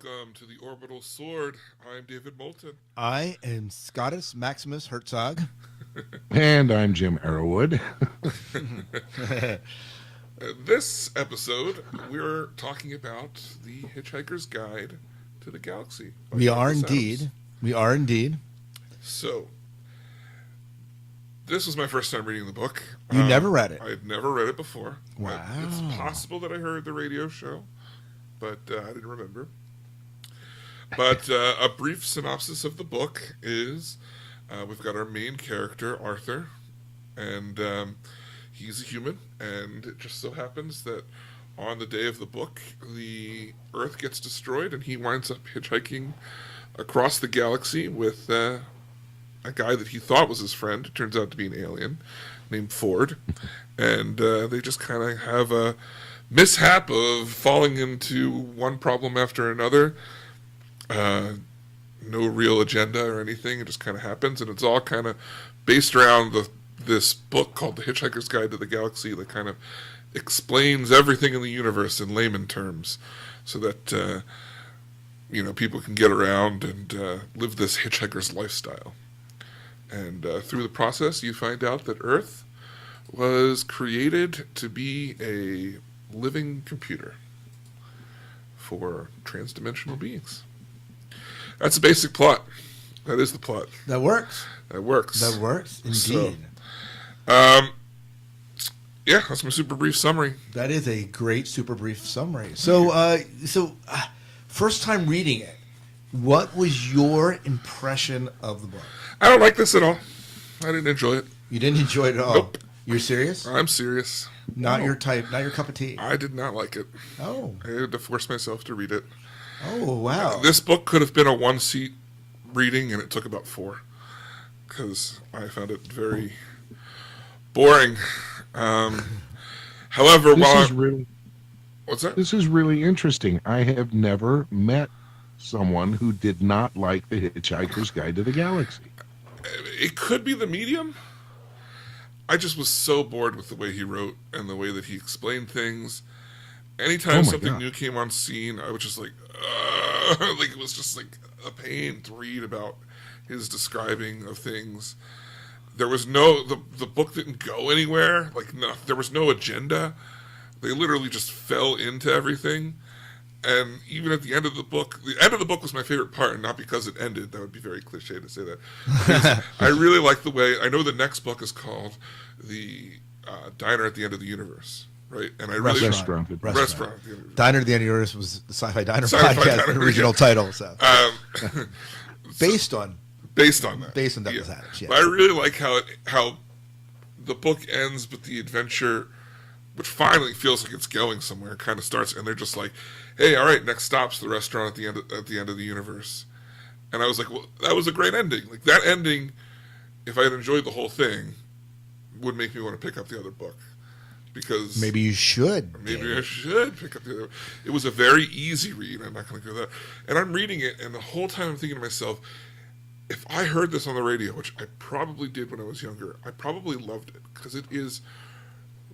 Welcome to the Orbital Sword. I'm David Moulton. I am Scottus Maximus Herzog. And I'm Jim Arrowwood. This episode, we're talking about the Hitchhiker's Guide to the Galaxy. We are indeed. We are indeed. So, this was my first time reading the book. You never read it? I had never read it before. Wow. It's possible that I heard the radio show, but I didn't remember. But a brief synopsis of the book is we've got our main character, Arthur, and he's a human, and it just so happens that on the day of the book, the Earth gets destroyed, and he winds up hitchhiking across the galaxy with a guy that he thought was his friend. It turns out to be an alien named Ford, and they just kind of have a mishap of falling into one problem after another. No real agenda or anything. It just kind of happens, and it's all kind of based around this book called The Hitchhiker's Guide to the Galaxy that kind of explains everything in the universe in layman terms so that people can get around and live this hitchhiker's lifestyle. And through the process, you find out that Earth was created to be a living computer for transdimensional beings. That's the basic plot. That is the plot. That works. That works. That works, indeed. So, yeah, that's my super brief summary. That is a great super brief summary. So, first time reading it, what was your impression of the book? I don't like this at all. I didn't enjoy it. You didn't enjoy it at all? Nope. You're serious? I'm serious. Not your type, not your cup of tea? I did not like it. Oh. I had to force myself to read it. Oh, wow. This book could have been a one-seat reading, and it took about 4, because I found it very boring. However, what's that? This is really interesting. I have never met someone who did not like The Hitchhiker's Guide to the Galaxy. It could be the medium. I just was so bored with the way he wrote and the way that he explained things. Anytime something new came on scene, I was just like it was just like a pain to read about his describing of things. There was the book didn't go anywhere. There was no agenda. They literally just fell into everything. And even at the end of the book was my favorite part, and not because it ended. That would be very cliche to say that. I really like the way, I know the next book is called The Diner at the End of the Universe. Right, and I really restaurant. Diner at the End of the Universe was the Sci-Fi Diner podcast, the original title. So based on that. Based on Douglas Adams. Yeah. But I really like how the book ends, but the adventure, which finally feels like it's going somewhere, kind of starts, and they're just like, "Hey, all right, next stop's the restaurant at the end of the universe." And I was like, "Well, that was a great ending. Like that ending, if I had enjoyed the whole thing, would make me want to pick up the other book." Because maybe you should. Maybe I should pick up the other. It was a very easy read. I'm not going to go that. And I'm reading it, and the whole time I'm thinking to myself, if I heard this on the radio, which I probably did when I was younger, I probably loved it because it is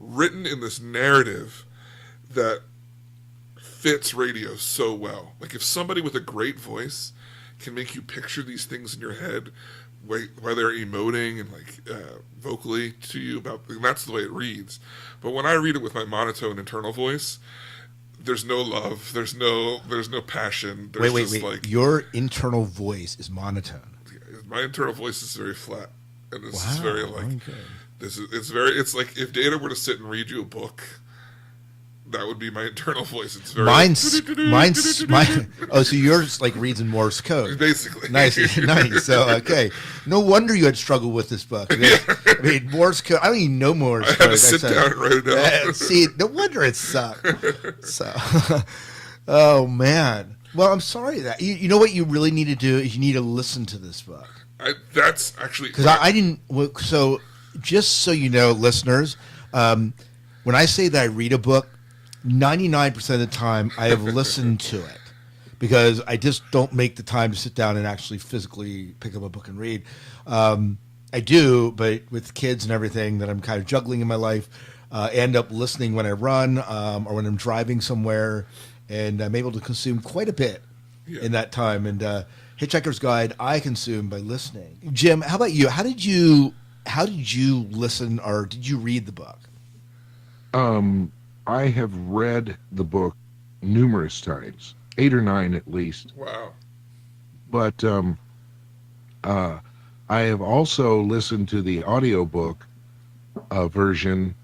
written in this narrative that fits radio so well. Like if somebody with a great voice can make you picture these things in your head while they're emoting and vocally to you and that's the way it reads. But when I read it with my monotone internal voice, there's no love, there's no passion. There's wait. Your internal voice is monotone. My internal voice is very flat, and this is very it's like if Data were to sit and read you a book. That would be my internal voice. It's very mine's. Oh, so yours reads in Morse code. Basically, nice. So okay, no wonder you had struggled with this book. I mean, Morse code. I don't even know Morse code. I had to sit down and write it down. See, no wonder it sucked. So, oh man. Well, I'm sorry that you know what you really need to do is you need to listen to this book. That's actually because I didn't. So just so you know, listeners, when I say that I read a book. 99% of the time I have listened to it because I just don't make the time to sit down and actually physically pick up a book and read. I do, but with kids and everything that I'm kind of juggling in my life, I end up listening when I run or when I'm driving somewhere, and I'm able to consume quite a bit in that time. And Hitchhiker's Guide I consumed by listening. Jim, how about you? How did you listen, or did you read the book? I have read the book numerous times, 8 or 9 at least. Wow. But I have also listened to the audiobook version.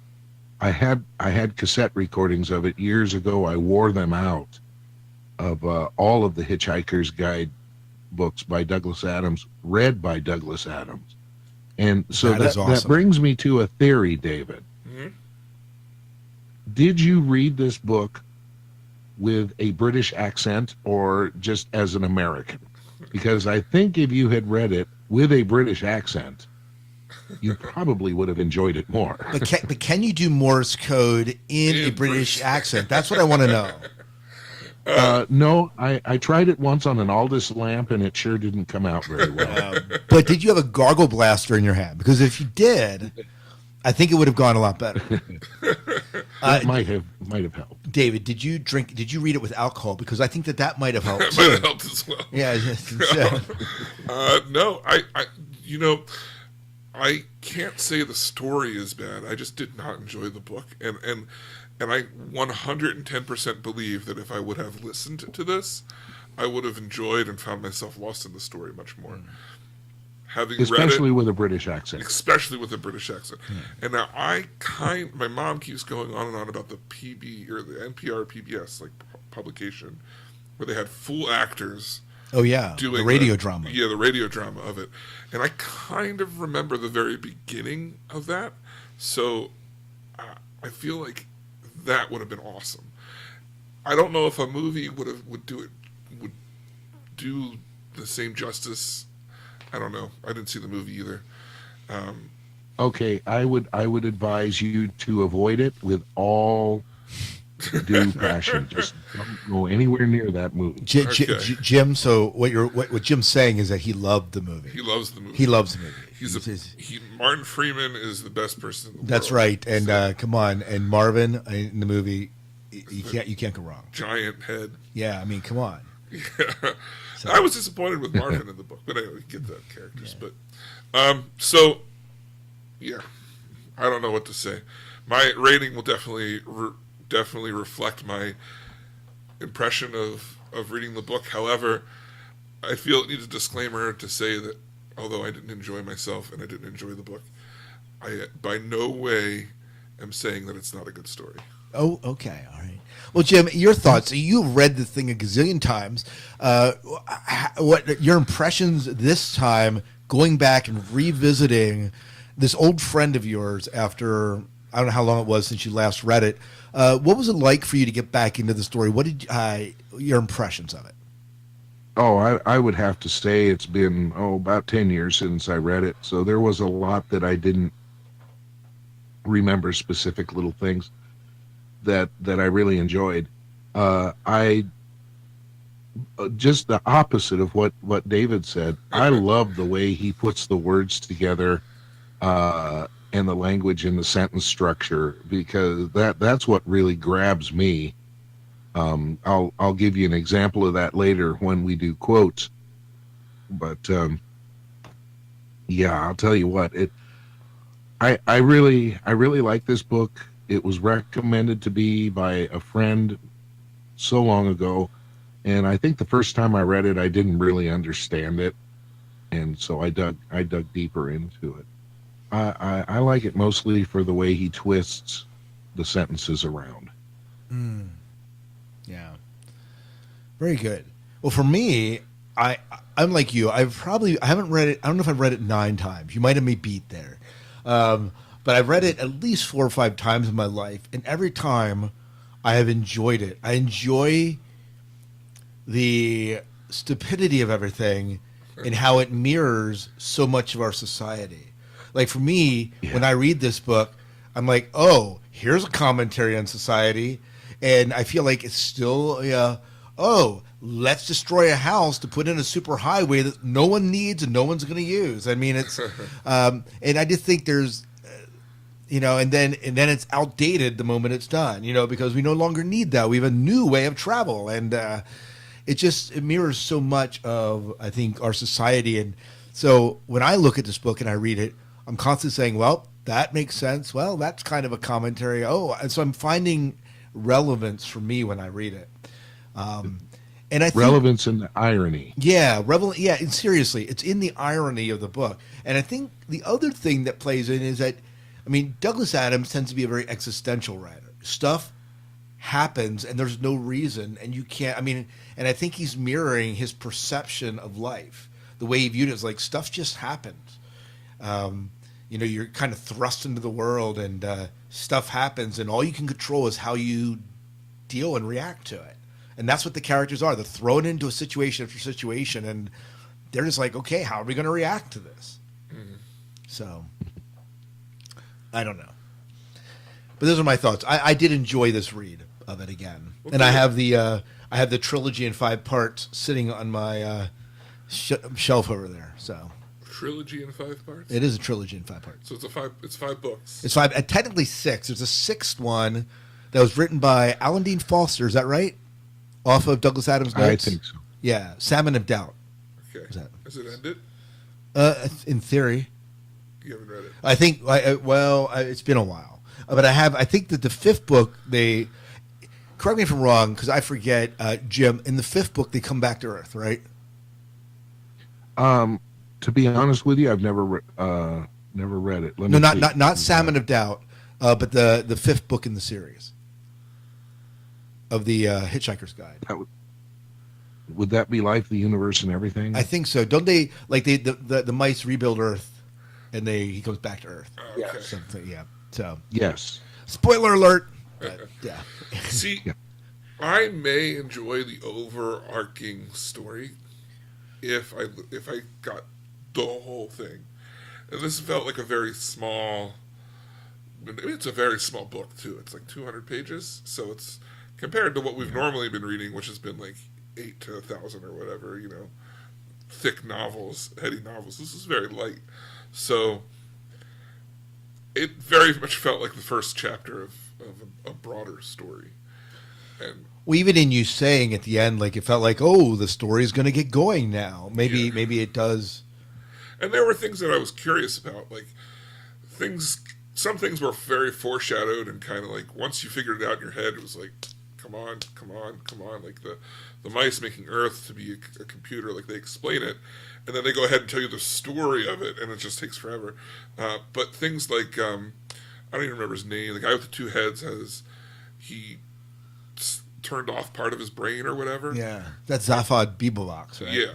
I had cassette recordings of it years ago. I wore them out of all of the Hitchhiker's Guide books by Douglas Adams, read by Douglas Adams. And so that awesome. That brings me to a theory, David. Mm-hmm. Did you read this book with a British accent or just as an American? Because I think if you had read it with a British accent, you probably would have enjoyed it more. But can you do Morse code in a British accent? That's what I want to know. No, I tried it once on an Aldous lamp, and it sure didn't come out very well. But did you have a gargle blaster in your hand? Because if you did, I think it would have gone a lot better. It might have helped. David, did you read it with alcohol? Because I think that might have helped. It might have helped as well. Yeah. No, I can't say the story is bad. I just did not enjoy the book, and I 110% believe that if I would have listened to this, I would have enjoyed and found myself lost in the story much more. Especially with a British accent. Especially with a British accent. And now my mom keeps going on and on about the PB or the NPR PBS publication, where they had full actors. Oh yeah, doing the radio drama. Yeah, the radio drama of it. And I kind of remember the very beginning of that. So I feel like that would have been awesome. I don't know if a movie would do the same justice. I don't know. I didn't see the movie either. Okay, I would advise you to avoid it with all due passion. Just don't go anywhere near that movie. Jim, so what Jim's saying is that he loved the movie. He loves the movie. He loves the movie. Martin Freeman is the best person in the world. That's right. And come on, and Marvin in the movie, you can't go wrong. Giant head. Yeah, I mean, come on. Yeah. So. I was disappointed with Marvin in the book, but anyway, get that characters. Yeah. But so yeah, I don't know what to say. My rating will definitely reflect my impression of reading the book. However, I feel it needs a disclaimer to say that although I didn't enjoy myself and I didn't enjoy the book, I by no way am saying that it's not a good story. Oh, okay, all right. Well, Jim, your thoughts. You've read the thing a gazillion times. What your impressions this time, going back and revisiting this old friend of yours after, I don't know how long it was since you last read it. What was it like for you to get back into the story? What did your impressions of it? Oh, I would have to say it's been about 10 years since I read it. So there was a lot that I didn't remember, specific little things that I really enjoyed. I just the opposite of what David said. I love the way he puts the words together and the language and the sentence structure, because that's what really grabs me. I'll give you an example of that later when we do quotes. But yeah, I'll tell you what, I really like this book. It was recommended to me by a friend so long ago, and I think the first time I read it, I didn't really understand it, and so I dug deeper into it. I like it mostly for the way he twists the sentences around. Yeah, very good. Well, for me, I'm like you. I haven't read it. I don't know if I've read it 9 times. You might have me beat there. But I've read it at least 4 or 5 times in my life, and every time I have enjoyed it. I enjoy the stupidity of everything and how it mirrors so much of our society. Like for me, when I read this book, I'm like, oh, here's a commentary on society, and I feel like it's still, let's destroy a house to put in a super highway that no one needs and no one's going to use. I mean, it's, and I just think there's, and then it's outdated the moment it's done, because we no longer need that. We have a new way of travel, and it mirrors so much of, I think, our society. And so when I look at this book and I read it, I'm constantly saying, well, that makes sense. Well, that's kind of a commentary. Oh, and so I'm finding relevance for me when I read it. And I think, Relevance and irony. yeah, yeah, and seriously, it's in the irony of the book. And I think the other thing that plays in is that, I mean, Douglas Adams tends to be a very existential writer. Stuff happens and there's no reason, and you can't, I mean, and I think he's mirroring his perception of life. The way he viewed it is like, stuff just happens. You know, you're kind of thrust into the world, and stuff happens, and all you can control is how you deal and react to it. And that's what the characters are. They're thrown into a situation after situation, and they're just like, okay, how are we going to react to this? Mm-hmm. So, I don't know. But those are my thoughts. I did enjoy this read of it again. Okay. And I have the trilogy in 5 parts sitting on my shelf over there. So, trilogy in 5 parts? It is a trilogy in 5 parts. So it's 5 books. It's 5, technically 6. There's a 6th one that was written by Alan Dean Foster. Is that right? Off of Douglas Adams' notes? I think so. Yeah, Salmon of Doubt. Okay. Is it ended? In theory. You haven't read it? I think, it's been a while. But I think that the 5th book, correct me if I'm wrong, because I forget, Jim, in the 5th book, they come back to Earth, right? To be honest with you, I've never read it. Not Salmon of Doubt, but the 5th book in the series of the Hitchhiker's Guide. Would that be Life, the Universe, and Everything? I think so. Don't they, like, the mice rebuild Earth, and he comes back to Earth? Okay. Yeah. Something, yeah. So yes. Spoiler alert. But, yeah. See, yeah. I may enjoy the overarching story if I got the whole thing. And this felt like a very small. It's a very small book too. It's like 200 pages, so it's compared to what we've normally been reading, which has been like 8 to 1,000 or whatever. You know, thick novels, heady novels. This is very light, so it very much felt like the first chapter of a broader story. And well, even in you saying at the end, like, it felt like, oh, the story's going to get going now. Maybe it does. And there were things that I was curious about, like some things were very foreshadowed, and kind of like once you figured it out in your head, it was like, come on, like the mice making Earth to be a computer, like they explain it, and then they go ahead and tell you the story of it, and it just takes forever. But things like I don't even remember his name. The guy with the 2 heads he turned off part of his brain or whatever. Yeah, that's Zaphod Beeblebox, right?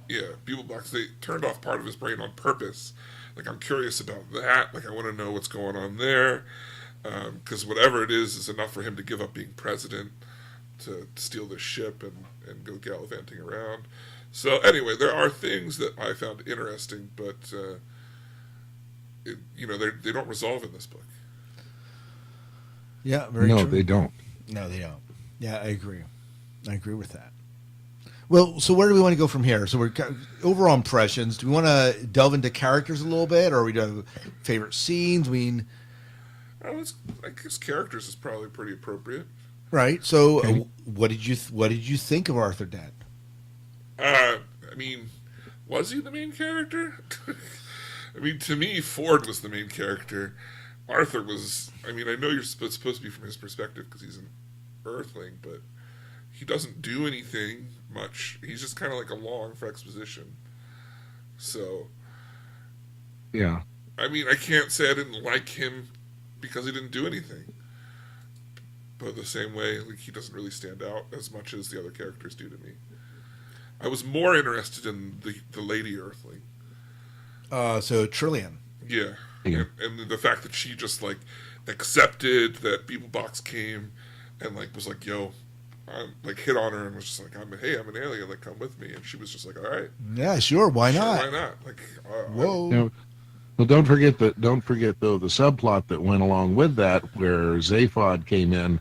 Yeah, Beeblebox. They turned off part of his brain on purpose. Like, I'm curious about that. Like, I want to know what's going on there. Because whatever it is enough for him to give up being president, to steal this ship and go gallivanting around. So anyway, there are things that I found interesting, but they don't resolve in this book. Yeah, very true. No, they don't. No, they don't. Yeah, I agree. I agree with that. Well, so where do we want to go from here? So we're overall impressions. Do we want to delve into characters a little bit, or are we do favorite scenes? I mean, I guess characters is probably pretty appropriate. Right. So, what did you think of Arthur Dent? I mean, was he the main character? I mean, to me, Ford was the main character. Arthur was. I mean, I know you're supposed to be from his perspective because he's an Earthling, but he doesn't do anything much. He's just kind of like along for exposition. So, yeah. I mean, I can't say I didn't like him because he didn't do anything. But the same way, like, he doesn't really stand out as much as the other characters do to me. I was more interested in the lady Earthling. So Trillian. Yeah. And the fact that she just, like, accepted that Beeblebox came and, like, was like, yo, like, hit on her and was just like, I'm an alien, like, come with me. And she was just like, all right. Yeah, sure, why not? Why not? Like, whoa. Well, don't forget though the subplot that went along with that, where Zaphod came in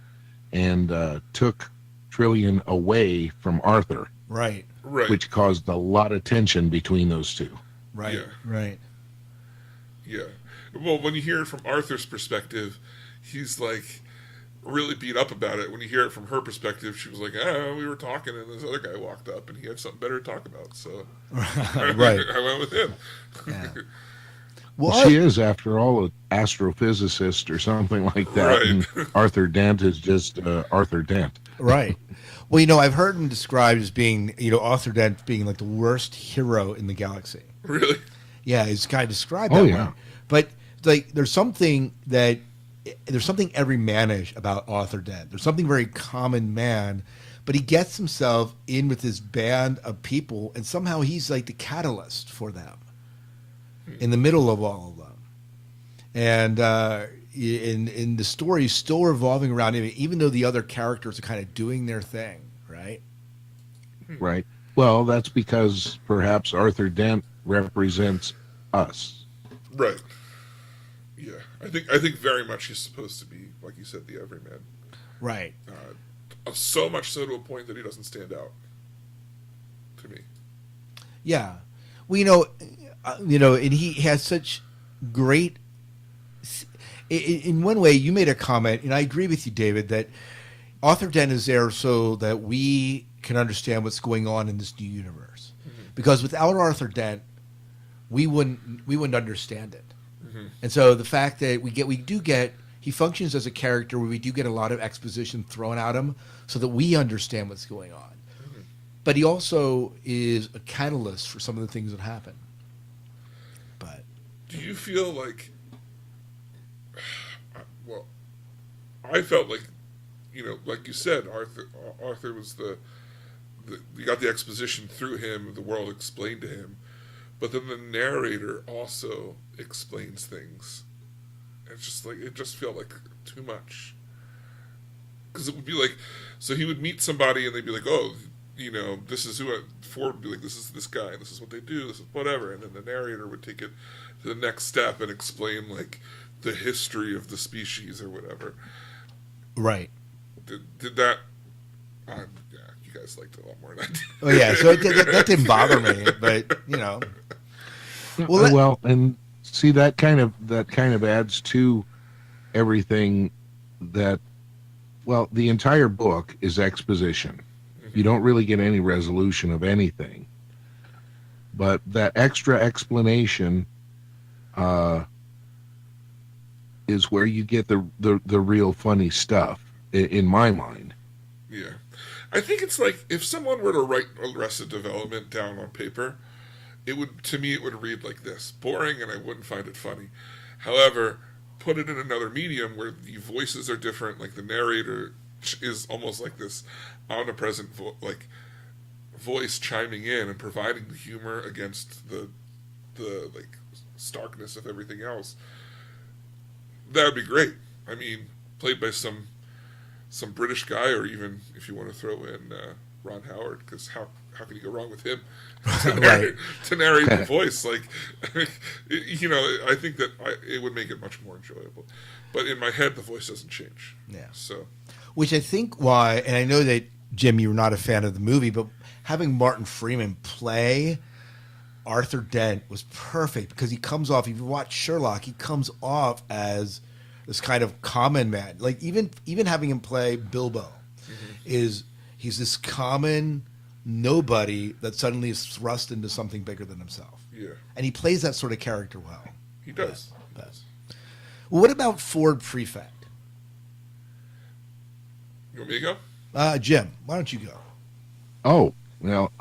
and took Trillian away from Arthur. Right. Which caused a lot of tension between those two. Right. Yeah. Right. Yeah. Well, when you hear it from Arthur's perspective, he's like, really beat up about it. When you hear it from her perspective, she was like, "Oh, we were talking, and this other guy walked up, and he had something better to talk about." So, Right. I went with him. Yeah. Well, she is, after all, an astrophysicist or something like that. Right. And Arthur Dent is just Arthur Dent. Right. Well, I've heard him described as being, Arthur Dent being like the worst hero in the galaxy. Really? Yeah, he's kind of described that way. But like, there's something every manish about Arthur Dent. There's something very common man, but he gets himself in with this band of people, and somehow he's like the catalyst for them in the middle of all of them. And in the story is still revolving around him, even though the other characters are kind of doing their thing, right? Right. Well, that's because perhaps Arthur Dent represents us. Right. Yeah, I think very much he's supposed to be, like you said, the everyman. Right. So much so to a point that he doesn't stand out to me. Yeah. Well, and he has such great. In one way, you made a comment, and I agree with you, David, that Arthur Dent is there so that we can understand what's going on in this new universe. Mm-hmm. Because without Arthur Dent, we wouldn't understand it. Mm-hmm. And so the fact that he functions as a character where we do get a lot of exposition thrown at him so that we understand what's going on. Mm-hmm. But he also is a catalyst for some of the things that happen. But do you feel like, well, I felt like, like you said, Arthur was you got the exposition through him, the world explained to him, but then the narrator also explains things. It's just like, it just felt like too much. Because it would be like, so he would meet somebody and they'd be like, oh, this is Ford would be like, this is this guy, this is what they do, this is whatever, and then the narrator would take it to the next step and explain like the history of the species or whatever. Right. Did that? Yeah, you guys liked it a lot more than I did. Oh yeah, so that didn't bother me, but Well, and see, that kind of adds to everything. That, well, the entire book is exposition. Mm-hmm. You don't really get any resolution of anything, but that extra explanation is where you get the real funny stuff, in my mind. Yeah. I think it's like, if someone were to write Arrested Development down on paper, it would read like this: boring, and I wouldn't find it funny. However, put it in another medium where the voices are different, like the narrator is almost like this omnipresent voice chiming in and providing the humor against the like starkness of everything else. That would be great. I mean, played by some British guy, or even if you want to throw in Ron Howard, because how can you go wrong with him to narrate the voice? Like, I think that it would make it much more enjoyable. But in my head, the voice doesn't change. Yeah. So, which I think why, and I know that Jim, you're not a fan of the movie, but having Martin Freeman play Arthur Dent was perfect, because he comes off, if you watch Sherlock, he comes off as this kind of common man. Like, even having him play Bilbo, he's this common nobody that suddenly is thrust into something bigger than himself. Yeah. And he plays that sort of character well. He does. Yeah. Well, what about Ford Prefect? You want me to go? Jim, why don't you go? Oh, well,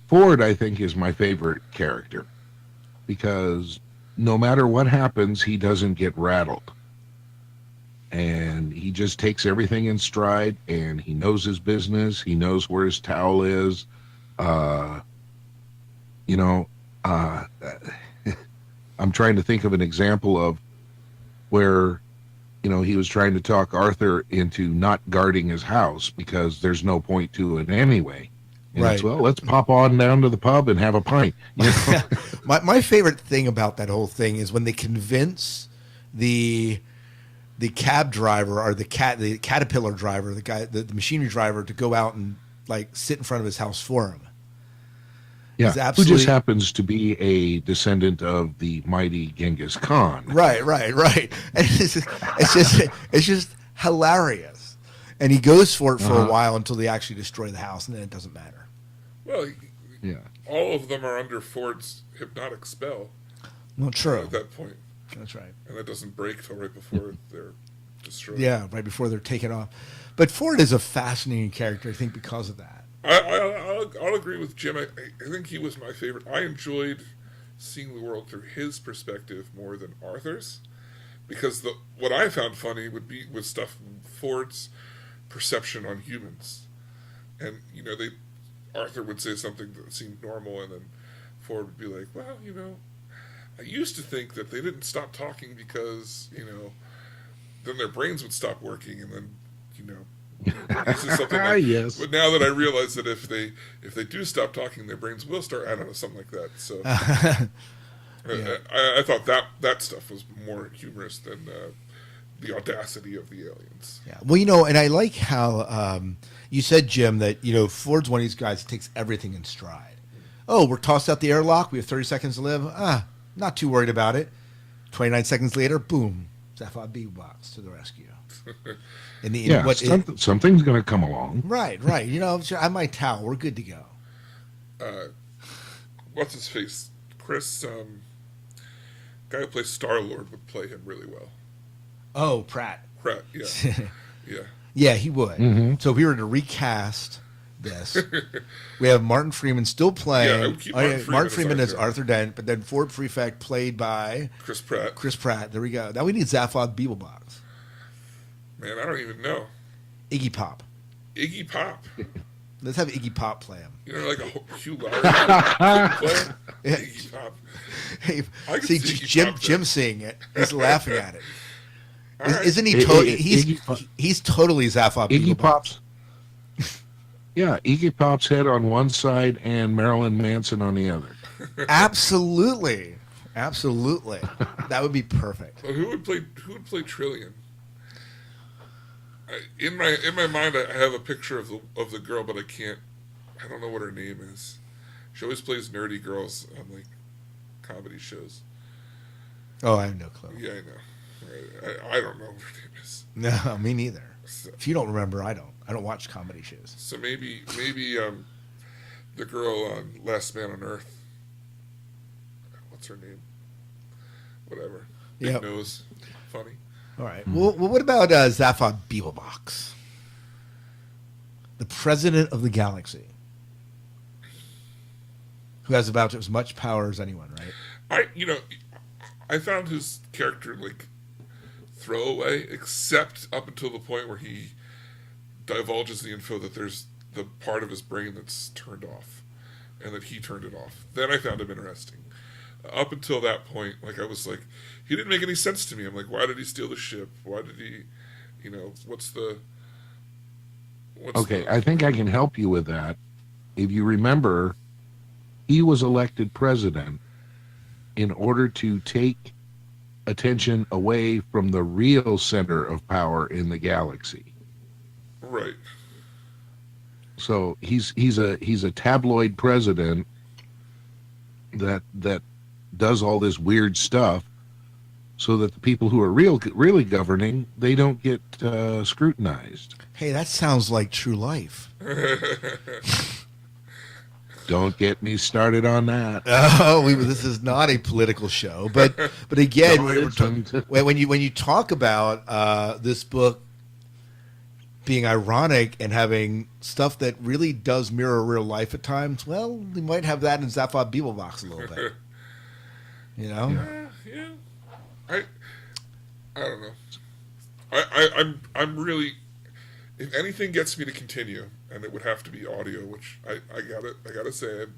Ford, I think, is my favorite character, because no matter what happens, he doesn't get rattled. And he just takes everything in stride, and he knows his business. He knows where his towel is. I'm trying to think of an example of where, he was trying to talk Arthur into not guarding his house because there's no point to it anyway. And right. It's, well, let's pop on down to the pub and have a pint. My favorite thing about that whole thing is when they convince the cab driver, or the caterpillar driver, the guy, the machinery driver, to go out and like sit in front of his house for him. Yeah, who just happens to be a descendant of the mighty Genghis Khan. Right. And it's just hilarious. And he goes for it for a while until they actually destroy the house, and then it doesn't matter. Well, Yeah. all of them are under Ford's hypnotic spell Well, true. at that point, That's right. and that doesn't break till right before they're destroyed. Yeah, right before they're taken off. But Ford is a fascinating character, I think, because of that. I'll agree with Jim. I think he was my favorite. I enjoyed seeing the world through his perspective more than Arthur's, because what I found funny was stuff Ford's perception on humans, and Arthur would say something that seemed normal, and then Ford would be like, "Well, I used to think that they didn't stop talking because then their brains would stop working, and then this is something like, Yes. But now that I realize that if they do stop talking, their brains will start. I don't know, something like that. So Yeah. I thought that stuff was more humorous than the audacity of the aliens. Yeah. Well, and I like how you said, Jim, that Ford's one of these guys that takes everything in stride. Oh, we're tossed out the airlock. We have 30 seconds to live. Not too worried about it. 29 seconds later, boom, Zaphod Beebox to the rescue. Something's going to come along. Right. I have my towel. We're good to go. What's his face? Chris, guy who plays Star-Lord would play him really well. Oh, Pratt. Pratt, yeah. Yeah. Yeah, he would. Mm-hmm. So if we were to recast this, we have Martin Freeman still playing. Yeah, I would keep Martin Freeman as as Arthur Dent, but then Ford Prefect played by Chris Pratt. Chris Pratt. There we go. Now we need Zaphod Beeblebox. Man, I don't even know. Iggy Pop. Iggy Pop. Let's have Iggy Pop play him. Like a Hugh Laurie player? Yeah. Iggy Pop. Hey, I can see see Iggy Jim. Pop Jim seeing it. He's laughing at it. Right. Isn't he? Totally? Iggy He's totally Zaphod Iggy Beeblebox. Pop's. Yeah, Iggy Pop's head on one side and Marilyn Manson on the other. Absolutely. That would be perfect. Well, who would play Trillian? In my mind, I have a picture of the girl, but I don't know what her name is. She always plays nerdy girls on like comedy shows. Oh, I have no clue. Yeah, I know. I don't know what her name is. No, me neither. So, If you don't remember, I don't. I don't watch comedy shows. so maybe the girl on Last Man on Earth. What's her name? Whatever. Big Yep. nose. Funny. All right. Well, what about Zaphod Beeblebox? The president of the galaxy. Who has about as much power as anyone, right? I found his character like throwaway, except up until the point where he divulges the info that there's the part of his brain that's turned off, and that he turned it off. Then I found him interesting. Up until that point, I was like, he didn't make any sense to me. I'm like, why did he steal the ship? Why did he, what's Okay, I think I can help you with that. If you remember, he was elected president in order to take attention away from the real center of power in the galaxy. Right. So he's a tabloid president that does all this weird stuff, so that the people who are really governing, they don't get scrutinized. Hey, that sounds like true life. Don't get me started on that. Oh, this is not a political show, but again, No, when you talk about this book being ironic and having stuff that really does mirror real life at times, well, we might have that in Zaphod Beeblebox a little bit. Yeah. I don't know. I'm really, if anything gets me to continue, and it would have to be audio, which I gotta say I'm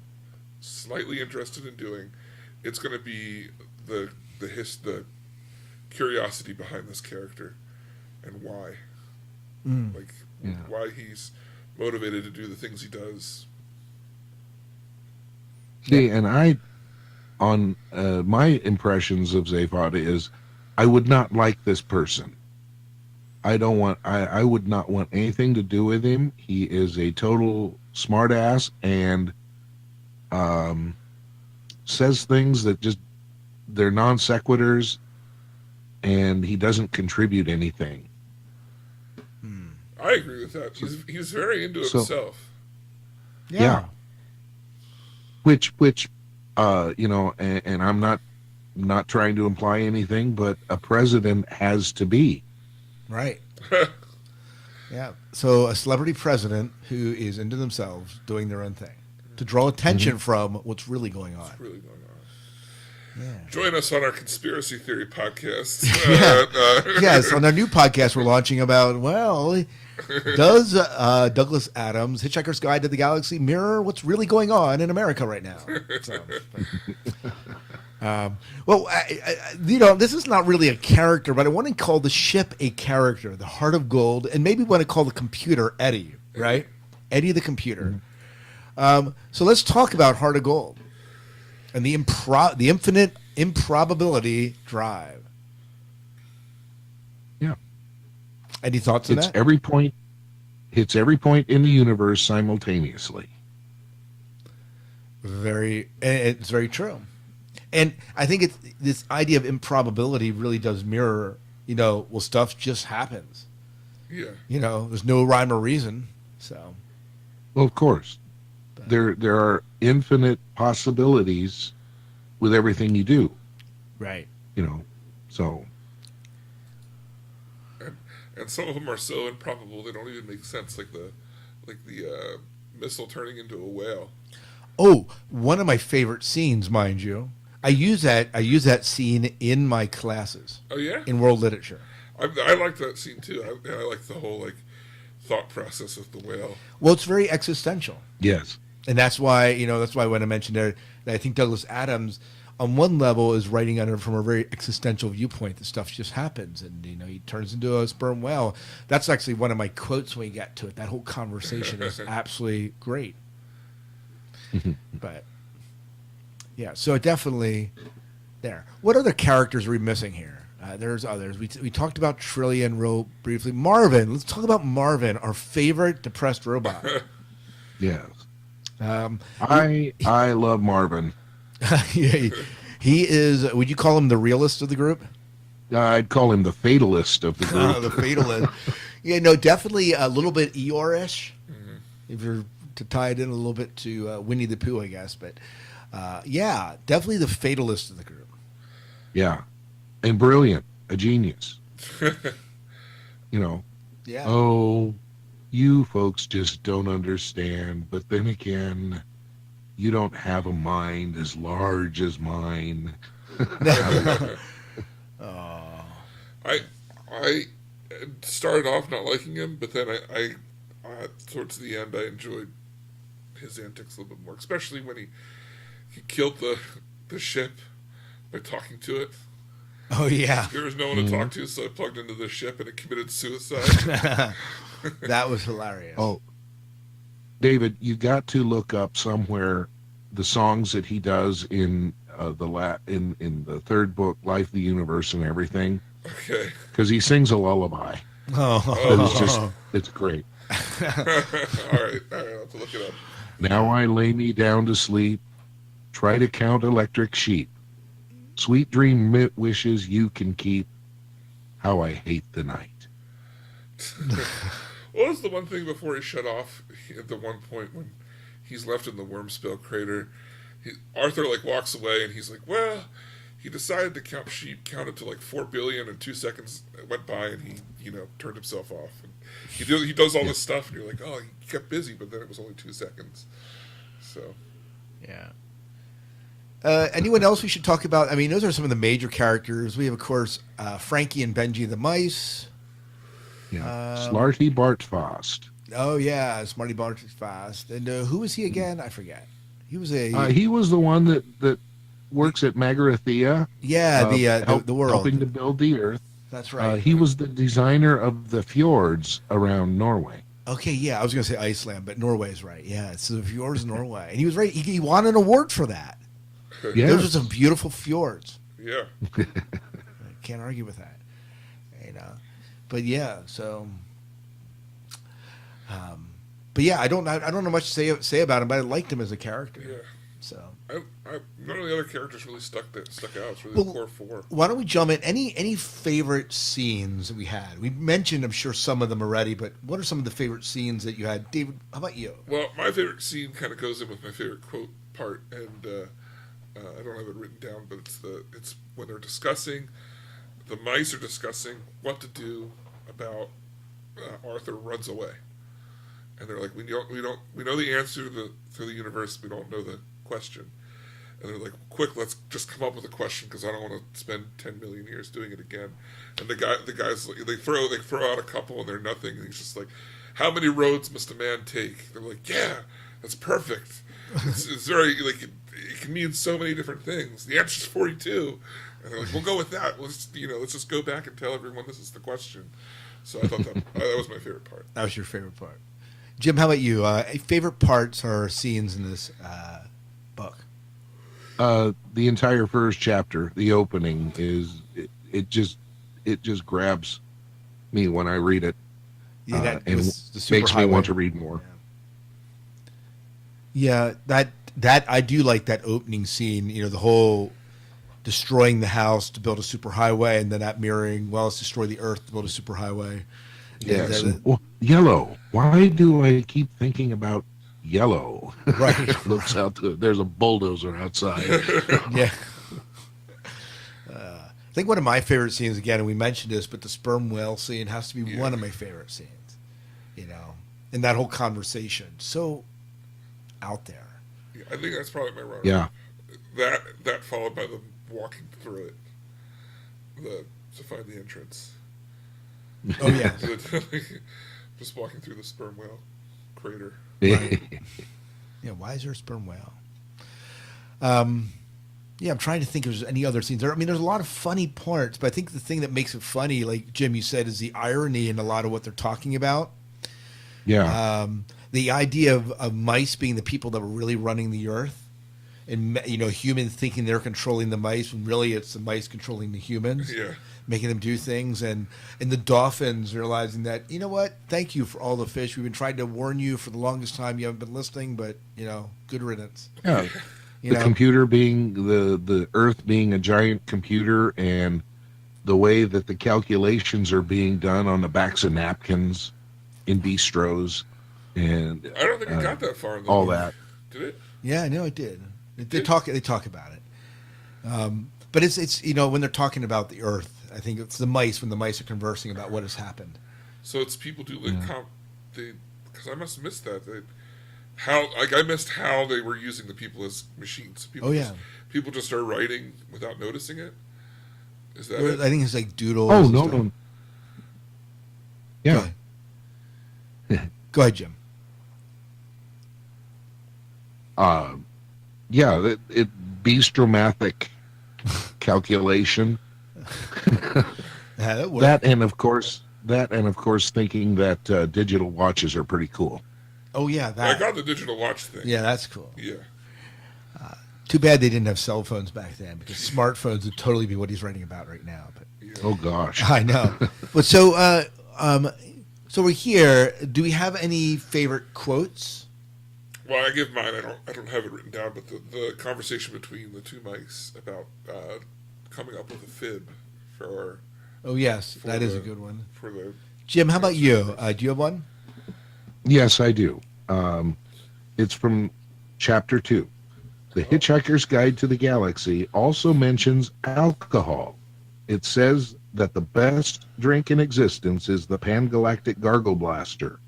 slightly interested in doing. It's going to be the curiosity behind this character and why, why he's motivated to do the things he does. See, and on my impressions of Zaphod is, I would not like this person. I would not want anything to do with him. He is a total smartass and says things that they're non sequiturs, and he doesn't contribute anything. I agree with that. He's very into himself. Yeah. Which and I'm not trying to imply anything, but a president has to be. Right. Yeah. So a celebrity president who is into themselves, doing their own thing, to draw attention from what's really going on. What's really going on. Yeah. Join us on our conspiracy theory podcast. Yes, on our new podcast we're launching about, does Douglas Adams' Hitchhiker's Guide to the Galaxy mirror what's really going on in America right now? So, this is not really a character, but I want to call the ship a character, the Heart of Gold, and maybe want to call the computer Eddie, right? Eddie the computer. So let's talk about Heart of Gold and the infinite improbability drive. Yeah. Any thoughts on that? Hits every point in the universe simultaneously. It's very true. And I think it's this idea of improbability really does mirror, stuff just happens. Yeah. There's no rhyme or reason. So. Well, of course. There are infinite possibilities with everything you do. Right. So. And some of them are so improbable they don't even make sense, like the missile turning into a whale. Oh, one of my favorite scenes, mind you. I use that scene in my classes. Oh yeah, in world literature. I like that scene too. I like the whole thought process of the whale. Well, it's very existential. Yes, and that's why when I mentioned there, that I think Douglas Adams, on one level, is writing on it from a very existential viewpoint. That stuff just happens, and he turns into a sperm whale. That's actually one of my quotes when we get to it. That whole conversation is absolutely great. But. Yeah, so definitely there. What other characters are we missing here? There's others. We talked about Trillian real briefly. Marvin. Let's talk about Marvin, our favorite depressed robot. Yes. I love Marvin. he is. Would you call him the realist of the group? I'd call him the fatalist of the group. The fatalist. Yeah, no, definitely a little bit Eeyore-ish. Mm-hmm. If you're to tie it in a little bit to Winnie the Pooh, I guess, but. Definitely the fatalist of the group. Yeah, and brilliant, a genius. Yeah. Oh, you folks just don't understand. But then again, you don't have a mind as large as mine. I started off not liking him, but then I towards the end I enjoyed his antics a little bit more, especially when he killed the ship by talking to it. Oh, yeah. There was no one to talk to, so I plugged into the ship and it committed suicide. That was hilarious. Oh, David, you got to look up somewhere the songs that he does in the third book, Life, the Universe, and Everything. Okay. Because he sings a lullaby. Oh. It's great. All right, I'll have to look it up. Now I lay me down to sleep. Try to count electric sheep. Sweet dream wishes you can keep. How I hate the night. What was the one thing before he shut off at the one point when he's left in the Wormspill crater? Arthur walks away and he's like, well, he decided to count sheep, counted to 4 billion, and 2 seconds went by and he turned himself off. And he does all this stuff and you're like, oh, he kept busy, but then it was only 2 seconds. So. Yeah. Anyone else we should talk about? I mean, those are some of the major characters. We have, of course, Frankie and Benji the mice. Yeah. Slarty Bartfast. Oh, yeah. Smarty Bartfast. And who was he again? I forget. He was he was the one that works at Magarathea. Yeah, the world. Helping to build the Earth. That's right. He was the designer of the fjords around Norway. Okay, yeah. I was going to say Iceland, but Norway's right. Yeah, it's the fjords in Norway. And he was right. He won an award for that. Yes. Those are some beautiful fjords. Yeah. I can't argue with that. But yeah, so. But yeah, I don't know much to say about him, but I liked him as a character. Yeah. So none of the other characters really stuck out. It's really the core four. Why don't we jump in? Any favorite scenes that we had? We mentioned, I'm sure, some of them already, but what are some of the favorite scenes that you had? David, how about you? Well, my favorite scene kind of goes in with my favorite quote part, and I don't have it written down, but it's when they're discussing, the mice are discussing what to do about Arthur runs away, and they're like, we know the answer to the universe, we don't know the question, and they're like, quick, let's just come up with a question because I don't want to spend 10 million years doing it again. And the guys they throw out a couple and they're nothing, and he's just like, how many roads must a man take? They're like, yeah, that's perfect. It's very like it can mean so many different things. The answer's 42, and they're like, we'll go with that. Let's just go back and tell everyone this is the question. So I thought that was my favorite part. That was your favorite part. Jim, how about you? Favorite parts or scenes in this book? The entire first chapter, the opening, it just grabs me when I read it, and makes me want to read more. Yeah, that I do like that opening scene. The whole destroying the house to build a superhighway, and then that mirroring, well, let's destroy the Earth to build a superhighway. Yes. Well, yellow. Why do I keep thinking about yellow? Right. Looks out there's a bulldozer outside. Yeah. I think one of my favorite scenes, again, and we mentioned this, but the sperm whale scene has to be one of my favorite scenes. In that whole conversation. So out there. Yeah, I think that's probably my runner. Yeah. That followed by them walking through it, to find the entrance. Oh yeah. Just walking through the sperm whale crater. Right. Yeah. Why is there a sperm whale? Yeah, I'm trying to think if there's any other scenes. There's a lot of funny parts, but I think the thing that makes it funny, like Jim, you said, is the irony in a lot of what they're talking about. Yeah. The idea of mice being the people that were really running the earth, and humans thinking they're controlling the mice when really it's the mice controlling the humans, making them do things, and the dolphins realizing that, you know what, thank you for all the fish. We've been trying to warn you for the longest time. You haven't been listening, but good riddance. Yeah. The computer being the Earth being a giant computer, and the way that the calculations are being done on the backs of napkins in bistros, and I don't think it got that far in the all movie. that. Did it? Yeah, I know it did. They talk about it, but it's when they're talking about the Earth, I think it's the mice when the mice are conversing about what has happened. So it's people do because I must have missed that. I missed how they were using the people as machines. People just start writing without noticing it. Is that it? I think it's like doodles. Oh no. Yeah. Go ahead, Jim. It bistromathic calculation. that and of course thinking that digital watches are pretty cool. Oh yeah, I got the digital watch thing. Yeah, that's cool. Yeah. Too bad they didn't have cell phones back then, because smartphones would totally be what he's writing about right now. But oh gosh, I know. But so we're here. Do we have any favorite quotes? Well, I give mine. I don't have it written down, but the conversation between the two mice about coming up with a fib for. Oh yes, that is a good one. For the Jim, how about you? Do you have one? Yes, I do. It's from Chapter 2. The Hitchhiker's Guide to the Galaxy also mentions alcohol. It says that the best drink in existence is the Pangalactic Gargle Blaster.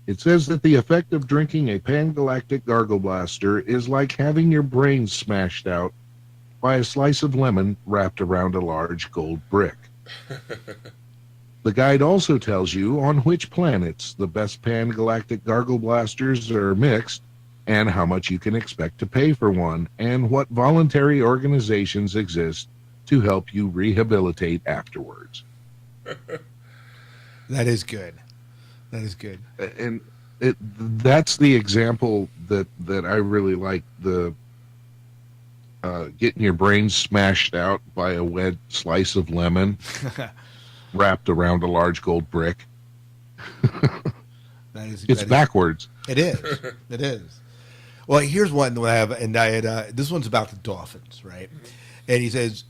It says that the effect of drinking a Pangalactic Gargle Blaster is like having your brains smashed out by a slice of lemon wrapped around a large gold brick. The guide also tells you on which planets the best Pangalactic Gargle Blasters are mixed, and how much you can expect to pay for one, and what voluntary organizations exist to help you rehabilitate afterwards. That is good. That is good. And that's the example that I really like, the getting your brains smashed out by a wet slice of lemon wrapped around a large gold brick. It's backwards. It is. It is. Well, here's one that I have, and I had this one's about the dolphins, right? And he says,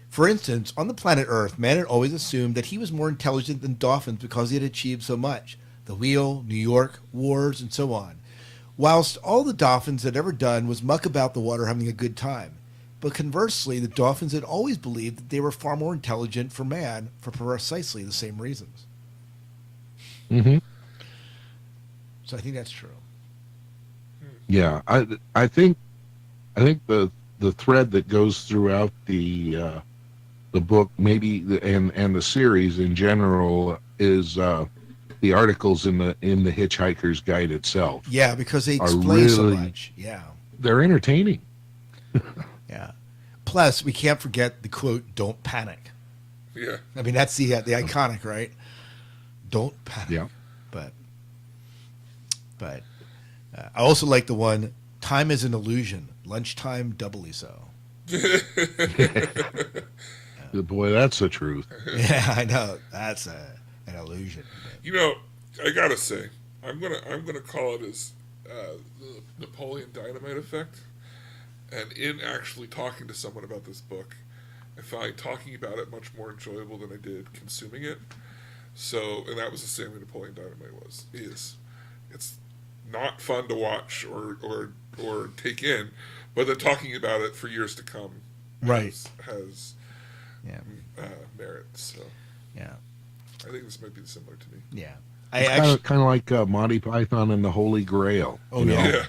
for instance, on the planet Earth, man had always assumed that he was more intelligent than dolphins because he had achieved so much: the wheel, New York, wars, and so on. Whilst all the dolphins had ever done was muck about the water having a good time. But conversely, the dolphins had always believed that they were far more intelligent for man for precisely the same reasons. Mm-hmm. So I think that's true. Yeah, I think the thread that goes throughout the book, maybe and the series in general, is the articles in the Hitchhiker's Guide itself. Yeah, because they are explain so really- much. Yeah. They're entertaining. Yeah. Plus, we can't forget the quote, "Don't panic." Yeah. I mean, that's the iconic, right? Don't panic. Yeah. But I also like the one, "Time is an illusion. Lunchtime doubly so." Boy, that's the truth. Yeah, I know. That's an illusion. You know, I gotta say, I'm gonna call it as the Napoleon Dynamite effect. And in actually talking to someone about this book, I find talking about it much more enjoyable than I did consuming it. So, and that was the same way Napoleon Dynamite is. It's not fun to watch or take in, but then talking about it for years to come, Right. has Yeah. merit. So, Yeah. I think this might be similar to me. Yeah. It's kind of like Monty Python and the Holy Grail. Oh, you know? Yeah.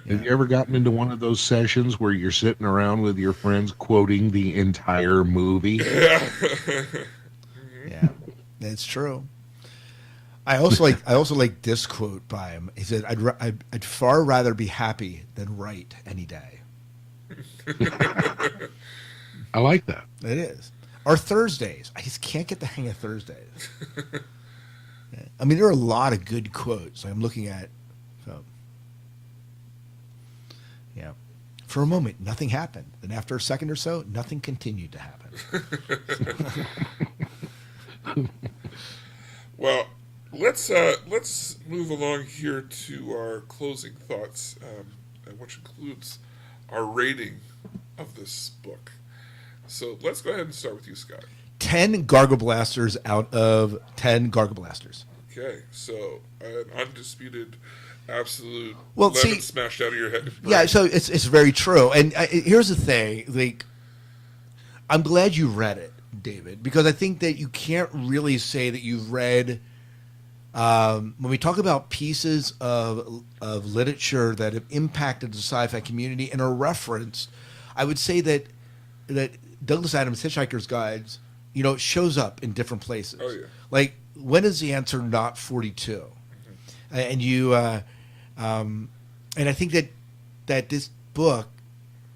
Have you ever gotten into one of those sessions where you're sitting around with your friends quoting the entire movie? Yeah. Yeah, that's true. I also like this quote by him. He said, "I'd far rather be happy than right any day." I like that. It is. Or Thursdays. I just can't get the hang of Thursdays. Yeah. I mean, there are a lot of good quotes I'm looking at. So, yeah. For a moment, nothing happened. Then after a second or so, nothing continued to happen. Well, let's move along here to our closing thoughts, which includes our rating of this book. So let's go ahead and start with you, Scott. 10 Gargle Blasters out of 10 Gargle Blasters. Okay, so an undisputed, absolute Well, lemon see- smashed out of your head. Yeah, so it's very true. And here's the thing, like, I'm glad you read it, David, because I think that you can't really say that you've read. When we talk about pieces of literature that have impacted the sci-fi community and are referenced, I would say that Douglas Adams' Hitchhiker's Guides, it shows up in different places. Oh, yeah. Like, when is the answer not 42? Mm-hmm. And you, and I think that this book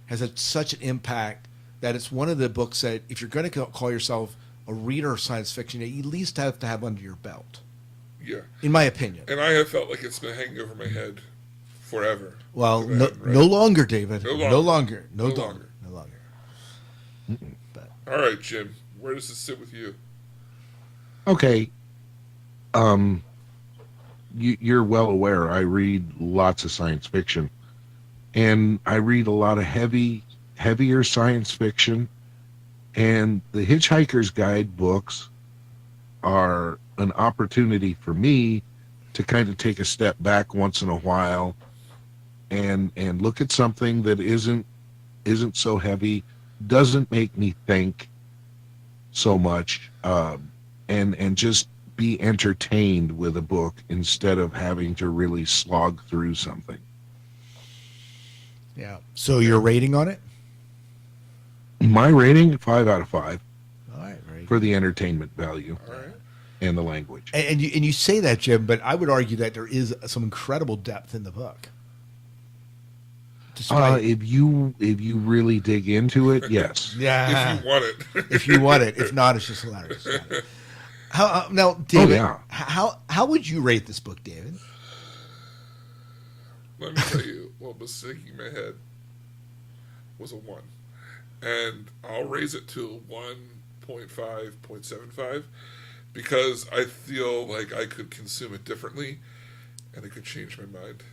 has had such an impact that it's one of the books that, if you're going to call yourself a reader of science fiction, you at least have to have under your belt. Yeah. In my opinion. And I have felt like it's been hanging over my head forever. Well, that I hadn't read no it. longer, David. No No longer. longer. But All right, Jim. Where does this sit with you? Okay. You're well aware I read lots of science fiction, and I read a lot of heavier science fiction, and the Hitchhiker's Guide books are an opportunity for me to kind of take a step back once in a while and look at something that isn't so heavy, doesn't make me think so much, and just be entertained with a book instead of having to really slog through something. yeah. So your rating on it? My rating, 5 out of 5 All right, very for the entertainment value All right. and the language. And you say that, Jim, but I would argue that there is some incredible depth in the book. Despite, If you really dig into it, yes. yeah, If you want it. if you want it. If not, it's just hilarious. How now, David? yeah. How would you rate this book, David? Let me tell you, what was sticking in my head was a 1. And I'll raise it to a 1.5.75 because I feel like I could consume it differently and it could change my mind.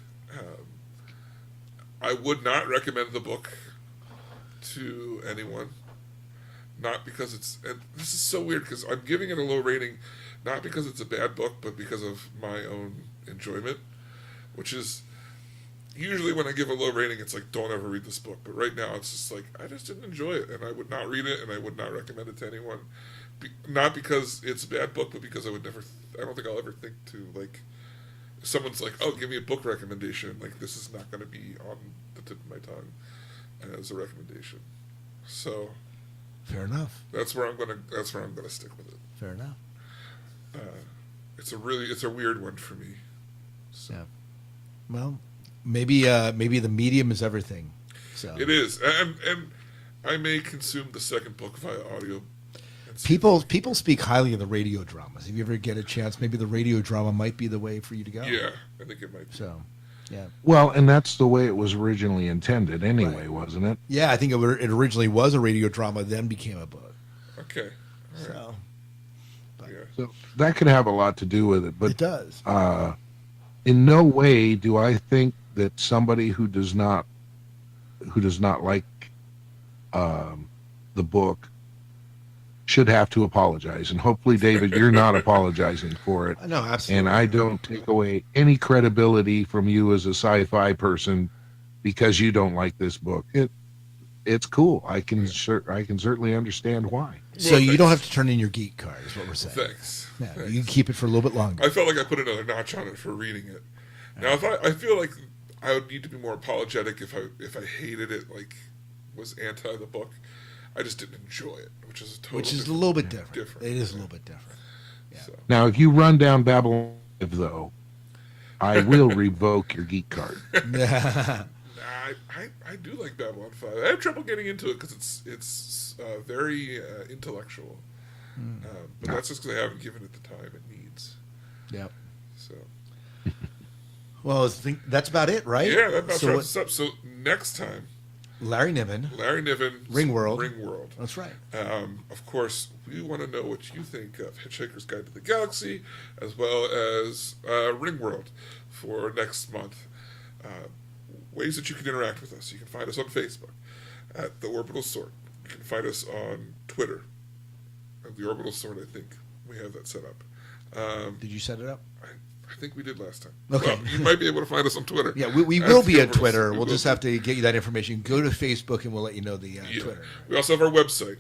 I would not recommend the book to anyone. Not because it's... And this is so weird because I'm giving it a low rating, not because it's a bad book, but because of my own enjoyment, which is... Usually when I give a low rating, it's like, don't ever read this book. But right now, it's just like, I just didn't enjoy it, and I would not read it, and I would not recommend it to anyone. Not because it's a bad book, but because I would never... I don't think I'll ever think to, like... If someone's like, oh, give me a book recommendation, like, this is not going to be on the tip of my tongue as a recommendation. So... Fair enough. That's where I'm gonna stick with it. Fair enough. It's a weird one for me. So. Yeah. Well, maybe the medium is everything. So it is, and I may consume the second book via audio. People speak highly of the radio dramas. If you ever get a chance, maybe the radio drama might be the way for you to go. Yeah, I think it might be. So, yeah. Well, and that's the way it was originally intended anyway, wasn't it? Yeah, I think it originally was a radio drama, then became a book. Okay. All right. So, Yeah. So that could have a lot to do with it. But it does. In no way do I think that somebody who does not like the book should have to apologize. And hopefully, David, you're not apologizing for it. No, absolutely. And I don't take away any credibility from you as a sci-fi person because you don't like this book. It's cool. I can certainly understand why. So you don't have to turn in your geek card, is what we're saying. Thanks. Yeah, Thanks. you can keep it for a little bit longer. I felt like I put another notch on it for reading it. Now, if I feel like I would need to be more apologetic if I hated it, like was anti the book. I just didn't enjoy it, which is a little bit different. It is a little bit different. Yeah. So. Now, if you run down Babylon 5, though, I will revoke your geek card. I do like Babylon 5. I have trouble getting into it because it's very intellectual. But that's just because I haven't given it the time it needs. Yep. So. Well, I think that's about it, right? Yeah, that about wraps us up. So next time, Larry Niven, Ringworld. That's right. Of course, we want to know what you think of Hitchhiker's Guide to the Galaxy, as well as Ringworld for next month. Ways that you can interact with us. You can find us on Facebook at The Orbital Sword. You can find us on Twitter at The Orbital Sword, I think. We have that set up. Did you set it up? I think we did last time. Okay. Well, you might be able to find us on Twitter. Yeah, we will be on Twitter. We'll just have to get you that information. Go to Facebook and we'll let you know the Twitter. We also have our website,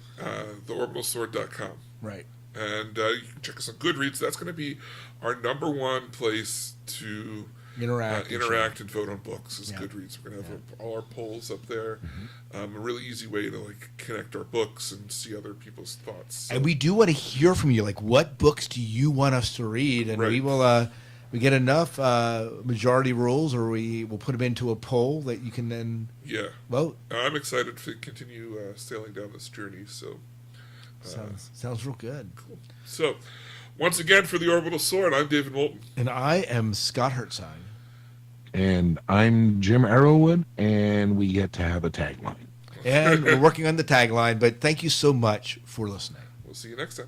theorbitalsword.com. Right. And you can check us on Goodreads. That's going to be our number one place to interact and vote on books is Goodreads. We're going to have all our polls up there. A really easy way to connect our books and see other people's thoughts. So. And we do want to hear from you. Like, what books do you want us to read? And we will... we get enough majority rules, or we will put them into a poll that you can then vote. I'm excited to continue sailing down this journey. So sounds real good. Cool. So, once again, for the Orbital Sword, I'm David Moulton. And I am Scott Herzog. And I'm Jim Arrowwood, and we get to have a tagline. And we're working on the tagline, but thank you so much for listening. We'll see you next time.